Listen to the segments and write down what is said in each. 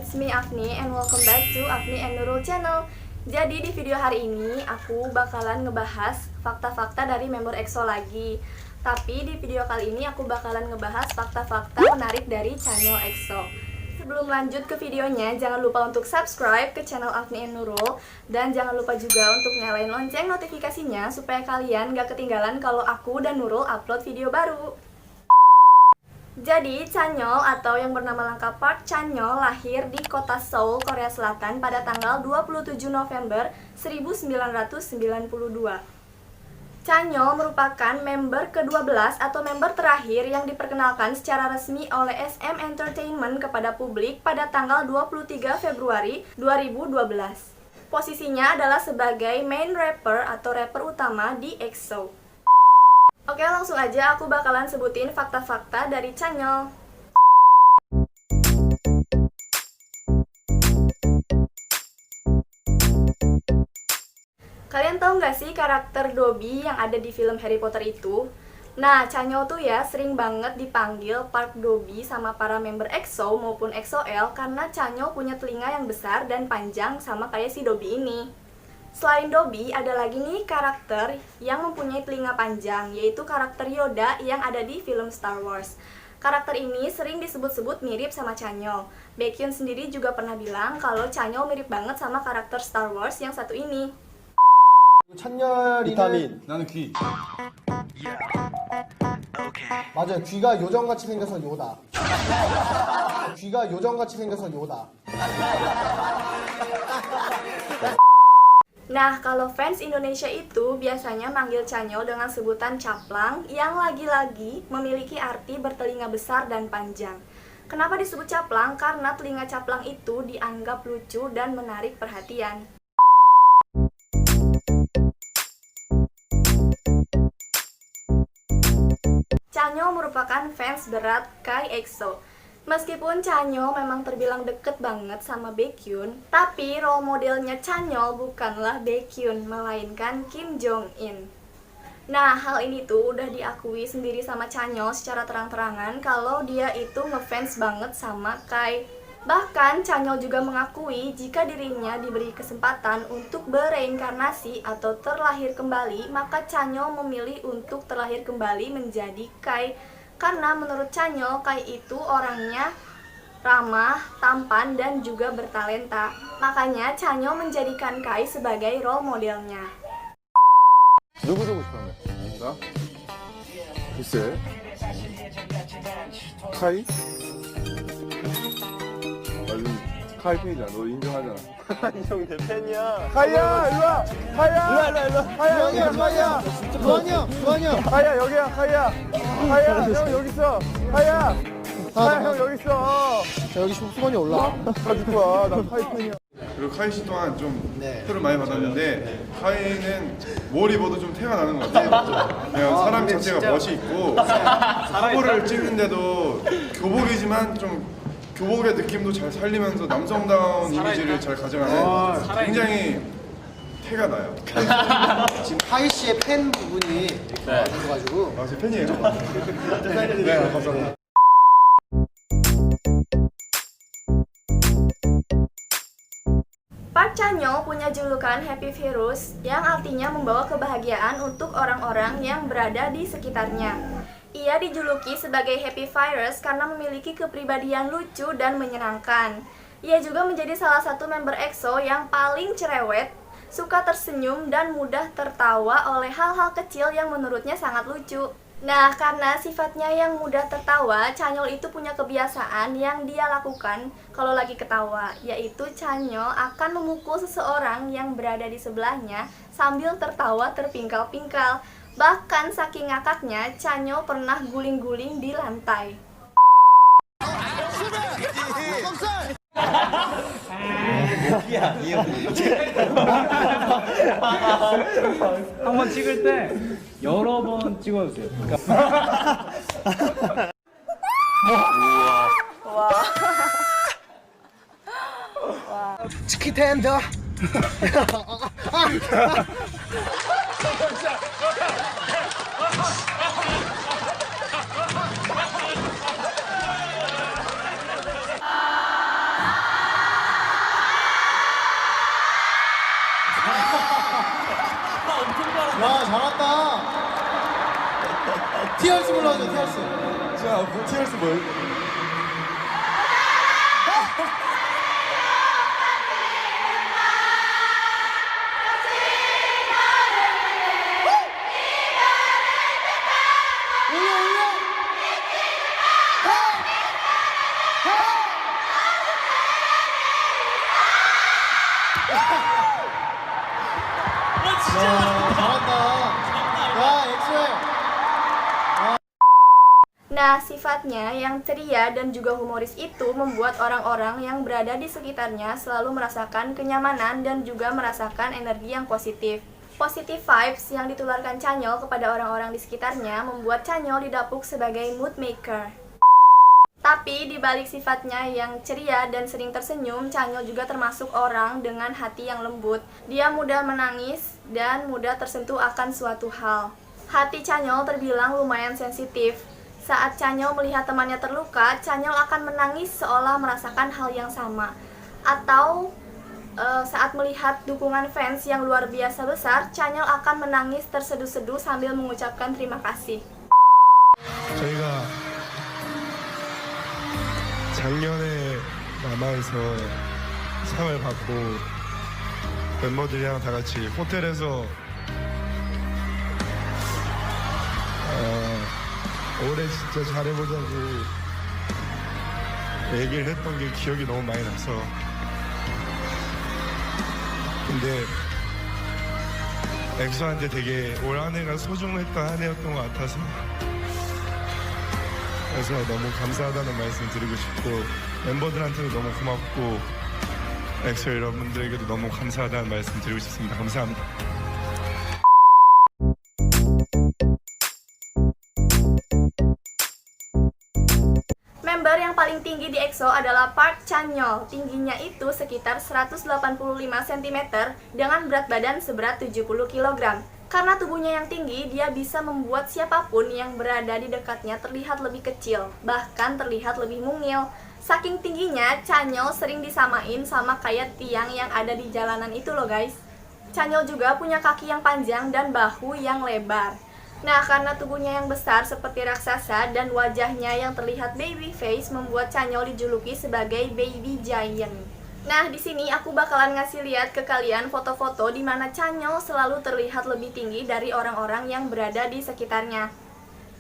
it's me Afni and welcome back to Afni and Nurul channel. Jadi di video hari ini aku bakalan ngebahas fakta-fakta dari member EXO lagi. Tapi di video kali ini aku bakalan ngebahas fakta-fakta menarik dari channel EXO. Sebelum lanjut ke videonya, jangan lupa untuk subscribe ke channel Afni and Nurul. Dan jangan lupa juga untuk nyalain lonceng notifikasinya supaya kalian gak ketinggalan kalau aku dan Nurul upload video baru. Jadi, Chanyeol atau yang bernama lengkap Park Chanyeol lahir di kota Seoul, Korea Selatan pada tanggal 27 November 1992. Chanyeol merupakan member ke-12 atau member terakhir yang diperkenalkan secara resmi oleh SM Entertainment kepada publik pada tanggal 23 Februari 2012. Posisinya adalah sebagai main rapper atau rapper utama di EXO. Oke, langsung aja aku bakalan sebutin fakta-fakta dari Chanyeol. Kalian tahu nggak sih karakter Dobby yang ada di film Harry Potter itu? Nah, Chanyeol tuh ya sering banget dipanggil Park Dobby sama para member EXO maupun EXO-L karena Chanyeol punya telinga yang besar dan panjang sama kayak si Dobby ini. Selain Dobby, ada lagi nih karakter yang mempunyai telinga panjang, yaitu karakter Yoda yang ada di film Star Wars. Karakter ini sering disebut-sebut mirip sama Chanyeol. Baekhyun sendiri juga pernah bilang kalau Chanyeol mirip banget sama karakter Star Wars yang satu ini. 찬열이는 비타민. 나는 귀. 맞아요. 귀가 요정같이 생겨서 요다. 귀가 요정같이 생겨서 요다. Nah, kalau fans Indonesia itu biasanya manggil Chanyeol dengan sebutan caplang yang lagi-lagi memiliki arti bertelinga besar dan panjang. Kenapa disebut caplang? Karena telinga caplang itu dianggap lucu dan menarik perhatian. Chanyeol merupakan fans berat Kai EXO. Meskipun Chanyeol memang terbilang deket banget sama Baekhyun, tapi role modelnya Chanyeol bukanlah Baekhyun, melainkan Kim Jong In. Nah, hal ini tuh udah diakui sendiri sama Chanyeol secara terang-terangan kalau dia itu ngefans banget sama Kai. Bahkan Chanyeol juga mengakui jika dirinya diberi kesempatan untuk bereinkarnasi atau terlahir kembali, maka Chanyeol memilih untuk terlahir kembali menjadi Kai. Karena menurut Chanyeol, Kai itu orangnya ramah, tampan, dan juga bertalenta. Makanya Chanyeol menjadikan Kai sebagai role modelnya. 누구 되고 싶었는데? 나? 글쎄. 카이? 카이 팬이잖아. 너 인정하잖아. 인정 내 팬이야. 카이야, 일로 와. 카이야. 일로 와. 카이야, 여기야, 카이야. 주환이 형. 카이야, 여기야, 카이야. 카이야, 형 여기 있어. 카이야. 카이야, 형 여기 있어. 자, 여기 수건이 올라. 가지고 와. 나 카이 팬이야. 그리고 카이 씨 또한 좀 표를 많이 받았는데 카이는 뭘 입어도 좀 태가 나는 것 같아요. 그냥 사람 자체가 멋이 있고 화보를 찍는데도 교복이지만 좀 교복의 느낌도 잘 살리면서 남성다운 이미지를 잘 가져가는 굉장히 태가 나요. 지금 하이 씨의 팬 부분이 있어가지고. 아, 제 팬이에요. 네, 감사합니다. Park Chanyeol punya julukan Happy Virus yang artinya membawa kebahagiaan untuk orang-orang yang berada di sekitarnya. Ia dijuluki sebagai Happy Virus karena memiliki kepribadian lucu dan menyenangkan. Ia juga menjadi salah satu member EXO yang paling cerewet, suka tersenyum dan mudah tertawa oleh hal-hal kecil yang menurutnya sangat lucu. Nah, karena sifatnya yang mudah tertawa, Chanyeol itu punya kebiasaan yang dia lakukan kalau lagi ketawa, yaitu Chanyeol akan memukul seseorang yang berada di sebelahnya sambil tertawa terpingkal-pingkal. Bahkan saking ngakaknya, Chanyeol pernah guling-guling di lantai. 한번 찍을 때 여러 번 찍어주세요. 치킨 텐더. TRC 불러줘, TRC. 자, TRS 뭐예요? 잘한다. 야, 엑소해. Nah, sifatnya yang ceria dan juga humoris itu membuat orang-orang yang berada di sekitarnya selalu merasakan kenyamanan dan juga merasakan energi yang positif. Positive vibes yang ditularkan Chanyeol kepada orang-orang di sekitarnya membuat Chanyeol didapuk sebagai mood maker. Tapi di balik sifatnya yang ceria dan sering tersenyum, Chanyeol juga termasuk orang dengan hati yang lembut. Dia mudah menangis dan mudah tersentuh akan suatu hal. Hati Chanyeol terbilang lumayan sensitif. Saat Chanyeol melihat temannya terluka, Chanyeol akan menangis seolah merasakan hal yang sama. Atau saat melihat dukungan fans yang luar biasa besar, Chanyeol akan menangis terseduh-seduh sambil mengucapkan terima kasih. 저희가 작년에 남아에서 상을 받고 멤버들이랑 다 같이 호텔에서 올해 진짜 잘해보자고 얘기를 했던 게 기억이 너무 많이 나서 근데 엑소한테 되게 올 한 해가 소중했던 한 해였던 것 같아서 그래서 너무 감사하다는 말씀 드리고 싶고 멤버들한테도 너무 고맙고 엑소 여러분들에게도 너무 감사하다는 말씀 드리고 싶습니다. 감사합니다. Member yang paling tinggi di EXO adalah Park Chanyeol. Tingginya itu sekitar 185 cm dengan berat badan seberat 70 kg. Karena tubuhnya yang tinggi, dia bisa membuat siapapun yang berada di dekatnya terlihat lebih kecil, bahkan terlihat lebih mungil. Saking tingginya, Chanyeol sering disamain sama kayak tiang yang ada di jalanan itu loh guys. Chanyeol juga punya kaki yang panjang dan bahu yang lebar. Nah, karena tubuhnya yang besar seperti raksasa dan wajahnya yang terlihat baby face membuat Chanyeol dijuluki sebagai baby giant. Nah, di sini aku bakalan ngasih lihat ke kalian foto-foto di mana Chanyeol selalu terlihat lebih tinggi dari orang-orang yang berada di sekitarnya.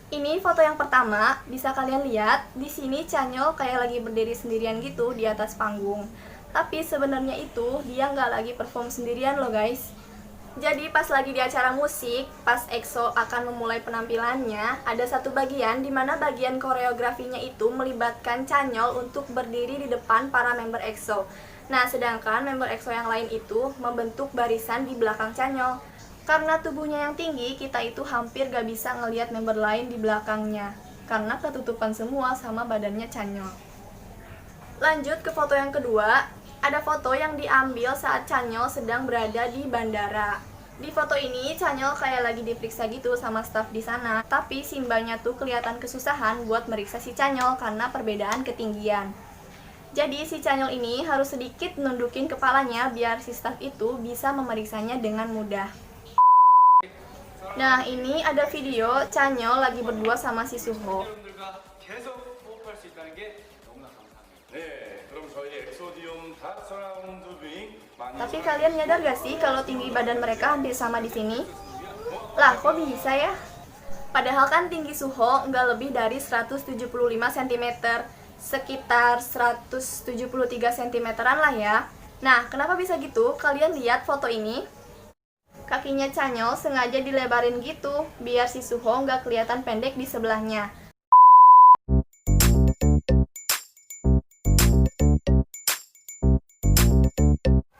Ini foto yang pertama, bisa kalian lihat. Di sini Chanyeol kayak lagi berdiri sendirian gitu di atas panggung. Tapi sebenarnya itu dia nggak lagi perform sendirian loh guys. Jadi pas lagi di acara musik, pas EXO akan memulai penampilannya, ada satu bagian di mana bagian koreografinya itu melibatkan Chanyeol untuk berdiri di depan para member EXO. Nah, sedangkan member EXO yang lain itu membentuk barisan di belakang Chanyeol. Karena tubuhnya yang tinggi, kita itu hampir gak bisa ngelihat member lain di belakangnya. Karena ketutupan semua sama badannya Chanyeol. Lanjut ke foto yang kedua. Ada foto yang diambil saat Chanyeol sedang berada di bandara. Di foto ini Chanyeol kayak lagi diperiksa gitu sama staff di sana. Tapi Simbanya tuh kelihatan kesusahan buat meriksa si Chanyeol karena perbedaan ketinggian. Jadi si Chanyeol ini harus sedikit nundukin kepalanya biar si staff itu bisa memeriksanya dengan mudah. Nah, ini ada video Chanyeol lagi berdua sama si Suho. Tapi kalian nyadar gak sih kalau tinggi badan mereka hampir sama di sini? Lah, kok bisa ya? Padahal kan tinggi Suho nggak lebih dari 175 cm, sekitar 173 cm-an lah ya. Nah, kenapa bisa gitu? Kalian lihat foto ini. Kakinya Chanyeol sengaja dilebarin gitu, biar si Suho nggak kelihatan pendek di sebelahnya.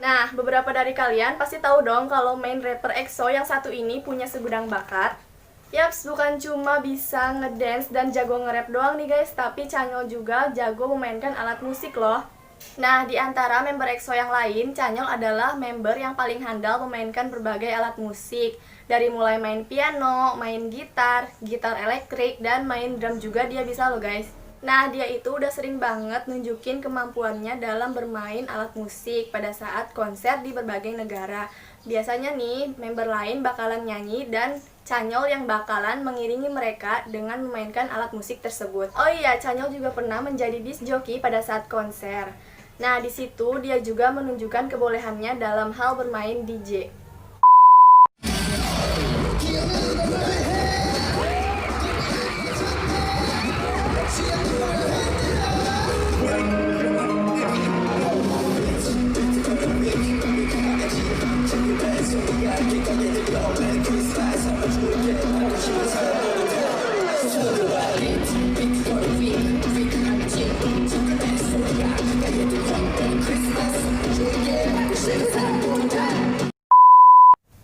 Nah, beberapa dari kalian pasti tahu dong kalau main rapper EXO yang satu ini punya segudang bakat. Yaps, bukan cuma bisa ngedance dan jago nge-rap doang nih guys, tapi Chanyeol juga jago memainkan alat musik loh. Nah, di antara member EXO yang lain, Chanyeol adalah member yang paling handal memainkan berbagai alat musik. Dari mulai main piano, main gitar, gitar elektrik, dan main drum juga dia bisa loh guys. Nah, dia itu udah sering banget nunjukin kemampuannya dalam bermain alat musik pada saat konser di berbagai negara. Biasanya nih, member lain bakalan nyanyi dan Chanyeol yang bakalan mengiringi mereka dengan memainkan alat musik tersebut. Oh iya, Chanyeol juga pernah menjadi disc jockey pada saat konser. Nah, di situ dia juga menunjukkan kebolehannya dalam hal bermain DJ.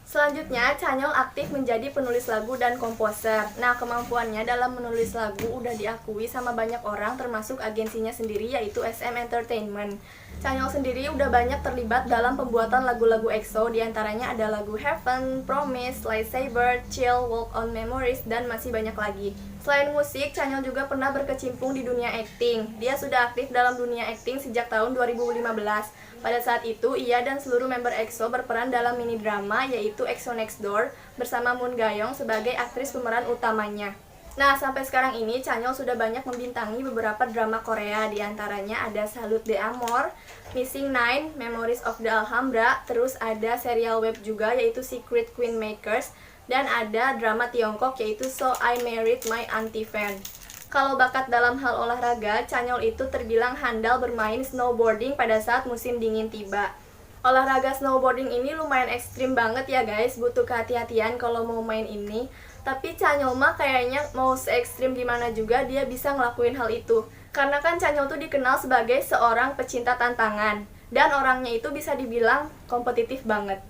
Selanjutnya, Chanyeol aktif menjadi penulis lagu dan komposer. Nah, kemampuannya dalam menulis lagu udah diakui sama banyak orang, termasuk agensinya sendiri yaitu SM Entertainment. Chanyeol sendiri udah banyak terlibat dalam pembuatan lagu-lagu EXO, diantaranya ada lagu Heaven, Promise, Lightsaber, Chill, Walk on Memories, dan masih banyak lagi. Selain musik, Chanyeol juga pernah berkecimpung di dunia akting. Dia sudah aktif dalam dunia akting sejak tahun 2015. Pada saat itu, ia dan seluruh member EXO berperan dalam mini drama yaitu EXO Next Door bersama Moon Ga-young sebagai aktris pemeran utamanya. Nah, sampai sekarang ini Chanyeol sudah banyak membintangi beberapa drama Korea, diantaranya ada Salute de Amor, Missing Nine, Memories of the Alhambra, terus ada serial web juga yaitu Secret Queen Makers, dan ada drama Tiongkok yaitu So I Married My Auntie Fan. Kalau bakat dalam hal olahraga, Chanyeol itu terbilang handal bermain snowboarding pada saat musim dingin tiba. Olahraga snowboarding ini lumayan ekstrim banget ya guys, butuh kehati-hatian kalau mau main ini. Tapi Chanyeol mah kayaknya mau se-ekstrim gimana juga dia bisa ngelakuin hal itu. Karena kan Chanyeol tuh dikenal sebagai seorang pecinta tantangan. Dan orangnya itu bisa dibilang kompetitif banget.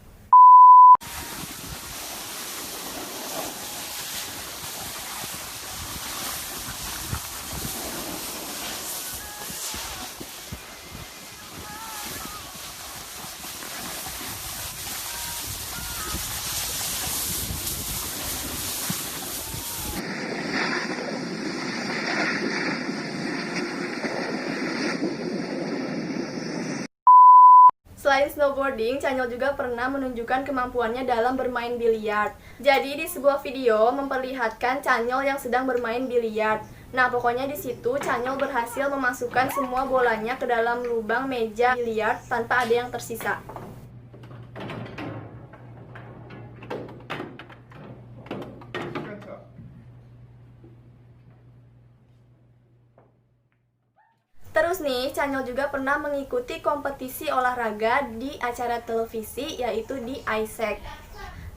Selain snowboarding, Chanyeol juga pernah menunjukkan kemampuannya dalam bermain biliar. Jadi di sebuah video memperlihatkan Chanyeol yang sedang bermain biliar. Nah, pokoknya di situ Chanyeol berhasil memasukkan semua bolanya ke dalam lubang meja biliar tanpa ada yang tersisa. Terus nih, Chanyeol juga pernah mengikuti kompetisi olahraga di acara televisi yaitu di ISEC.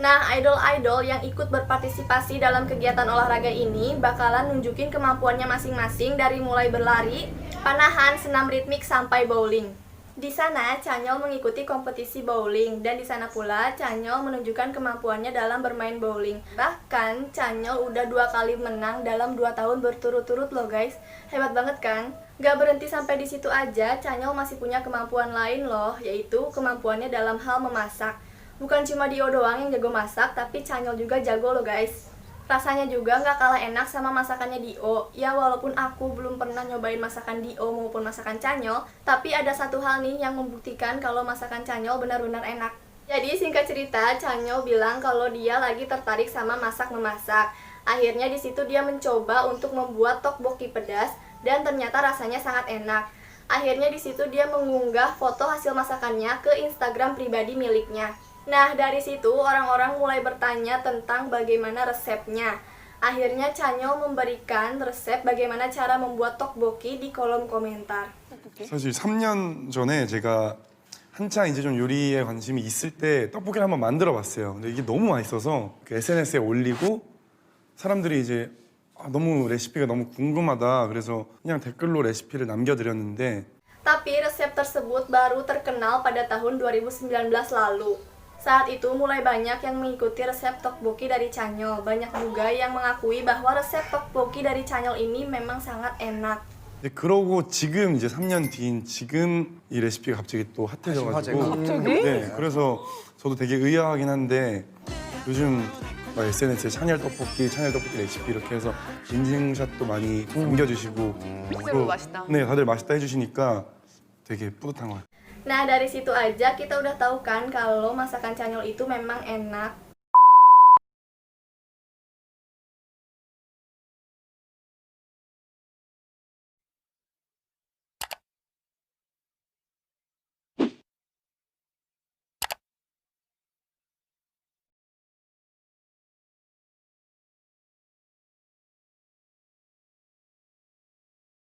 Nah, idol-idol yang ikut berpartisipasi dalam kegiatan olahraga ini bakalan nunjukin kemampuannya masing-masing dari mulai berlari, panahan, senam ritmik, sampai bowling. Di sana, Chanyeol mengikuti kompetisi bowling, dan di sana pula Chanyeol menunjukkan kemampuannya dalam bermain bowling. Bahkan, Chanyeol udah 2 kali menang dalam 2 tahun berturut-turut loh guys. Hebat banget kan? Gak berhenti sampai di situ aja, Chanyeol masih punya kemampuan lain loh, yaitu kemampuannya dalam hal memasak. Bukan cuma Dio doang yang jago masak, tapi Chanyeol juga jago loh guys. Rasanya juga nggak kalah enak sama masakannya Dio. Ya walaupun aku belum pernah nyobain masakan Dio maupun masakan Chanyeol, tapi ada satu hal nih yang membuktikan kalau masakan Chanyeol benar-benar enak. Jadi singkat cerita, Chanyeol bilang kalau dia lagi tertarik sama masak-memasak. Akhirnya di situ dia mencoba untuk membuat tteokbokki pedas dan ternyata rasanya sangat enak. Akhirnya di situ dia mengunggah foto hasil masakannya ke Instagram pribadi miliknya. Nah, dari situ orang-orang mulai bertanya tentang bagaimana resepnya. Akhirnya Chanyeol memberikan resep bagaimana cara membuat tteokbokki di kolom komentar. 사실 3년 전에 제가 한창 이제 좀 요리에 관심이 있을 때 떡볶이를 한번 만들어 봤어요. 근데 이게 너무 맛있어서 SNS에 올리고 사람들이 이제 너무 레시피가 너무 궁금하다. 그래서 그냥 댓글로 레시피를 남겨드렸는데 Tapi resep tersebut baru terkenal pada tahun 2019 lalu. Saat itu mulai banyak yang mengikuti resep tteokbokki dari Chanyeol. Banyak juga yang mengakui bahwa resep tteokbokki dari Chanyeol ini memang sangat enak. 근데 그러고 지금 이제 3년 뒤인 지금 이 레시피가 갑자기 또 핫해져가지고 갑자기? 네, 그래서 저도 되게 의아하긴 한데 요즘 막 SNS에 찬열 떡볶이 레시피 이렇게 해서 인증샷도 많이 남겨주시고 실제로 맛있다. 네, 다들 맛있다 해주시니까 되게 뿌듯한 것 같아요. Nah, dari situ aja kita udah tahu kan kalau masakan Canyol itu memang enak